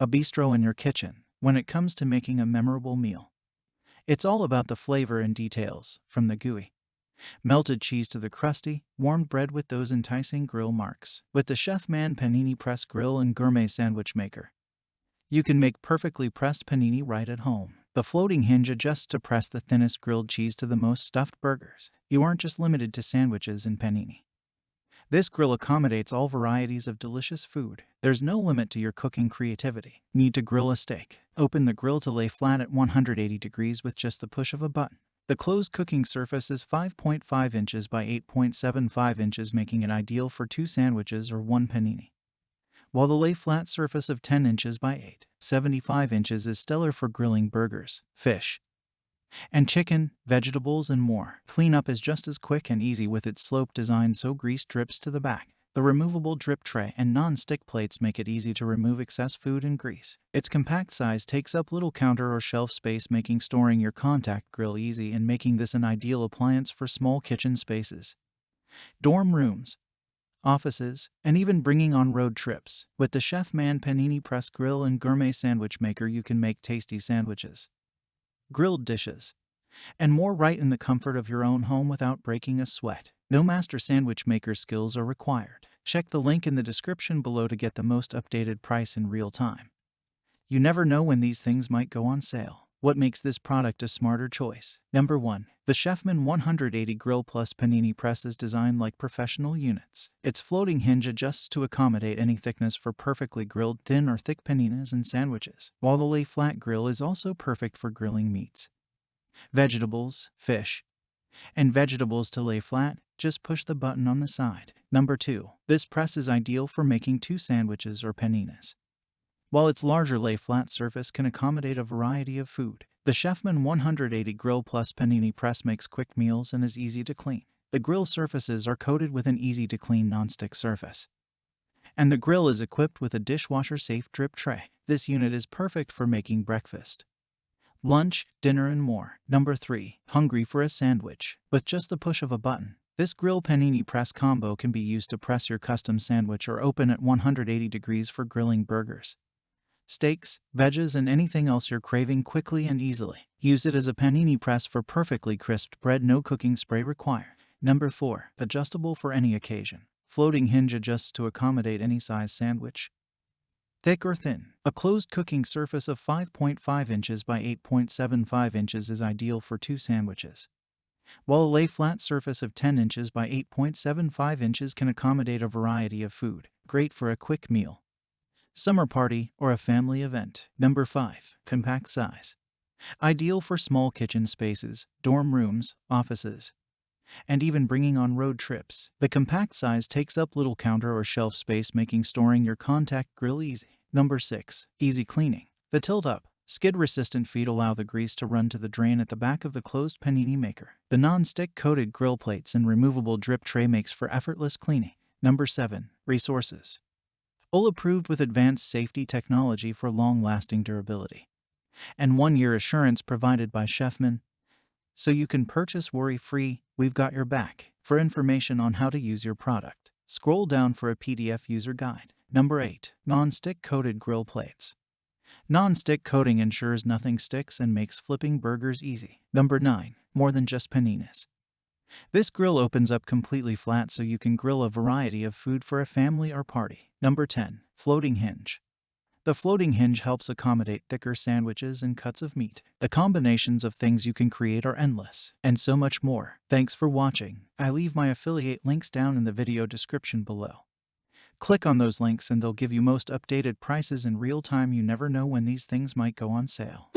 a bistro in your kitchen when it comes to making a memorable meal. It's all about the flavor and details, from the gooey, melted cheese to the crusty, warmed bread with those enticing grill marks. With the Chefman Panini Press Grill and Gourmet Sandwich Maker, you can make perfectly pressed panini right at home. The floating hinge adjusts to press the thinnest grilled cheese to the most stuffed burgers. You aren't just limited to sandwiches and panini. This grill accommodates all varieties of delicious food. There's no limit to your cooking creativity. Need to grill a steak? Open the grill to lay flat at 180 degrees with just the push of a button. The closed cooking surface is 5.5 inches by 8.75 inches, making it ideal for 2 sandwiches or 1 panini. While the lay flat surface of 10 inches by 8.75 inches is stellar for grilling burgers, fish, and chicken, vegetables, and more. Cleanup is just as quick and easy with its slope design so grease drips to the back. The removable drip tray and non-stick plates make it easy to remove excess food and grease. Its compact size takes up little counter or shelf space, making storing your contact grill easy and making this an ideal appliance for small kitchen spaces, dorm rooms, offices, and even bringing on road trips. With the Chefman Panini Press Grill and Gourmet Sandwich Maker, you can make tasty sandwiches, grilled dishes, and more right in the comfort of your own home without breaking a sweat. No master sandwich maker skills are required. Check the link in the description below to get the most updated price in real time. You never know when these things might go on sale. What makes this product a smarter choice? Number 1. The Chefman 180 Grill Plus Panini Press is designed like professional units. Its floating hinge adjusts to accommodate any thickness for perfectly grilled thin or thick paninis and sandwiches, while the lay flat grill is also perfect for grilling meats, vegetables, fish, and vegetables. To lay flat, just push the button on the side. Number 2. This press is ideal for making 2 sandwiches or paninis. While its larger lay flat surface can accommodate a variety of food, the Chefman 180 Grill Plus Panini Press makes quick meals and is easy to clean. The grill surfaces are coated with an easy-to-clean nonstick surface, and the grill is equipped with a dishwasher-safe drip tray. This unit is perfect for making breakfast, lunch, dinner, and more. Number 3. Hungry for a sandwich? With just the push of a button, this grill panini press combo can be used to press your custom sandwich or open at 180 degrees for grilling burgers, steaks, veggies, and anything else you're craving quickly and easily. Use it as a panini press for perfectly crisped bread. No cooking spray required. Number 4. Adjustable for any occasion. Floating hinge adjusts to accommodate any size sandwich, thick or thin. A closed cooking surface of 5.5 inches by 8.75 inches is ideal for 2 sandwiches, while a lay flat surface of 10 inches by 8.75 inches can accommodate a variety of food. Great for a quick meal, summer party, or a family event. Number 5. Compact size. Ideal for small kitchen spaces, dorm rooms, offices, and even bringing on road trips. The compact size takes up little counter or shelf space, making storing your contact grill easy. Number 6. Easy cleaning. The tilt-up, skid-resistant feet allow the grease to run to the drain at the back of the closed panini maker. The non-stick coated grill plates and removable drip tray makes for effortless cleaning. Number 7. Resources. All approved with advanced safety technology for long-lasting durability, and 1-year assurance provided by Chefman, so you can purchase worry-free. We've got your back. For information on how to use your product, scroll down for a PDF user guide. Number 8. Non-stick coated grill plates. Non-stick coating ensures nothing sticks and makes flipping burgers easy. Number 9. More than just paninis. This grill opens up completely flat so you can grill a variety of food for a family or party. Number 10. Floating hinge. The floating hinge helps accommodate thicker sandwiches and cuts of meat. The combinations of things you can create are endless, and so much more. Thanks for watching. I leave my affiliate links down in the video description below. Click on those links and they'll give you most updated prices in real time. You never know when these things might go on sale.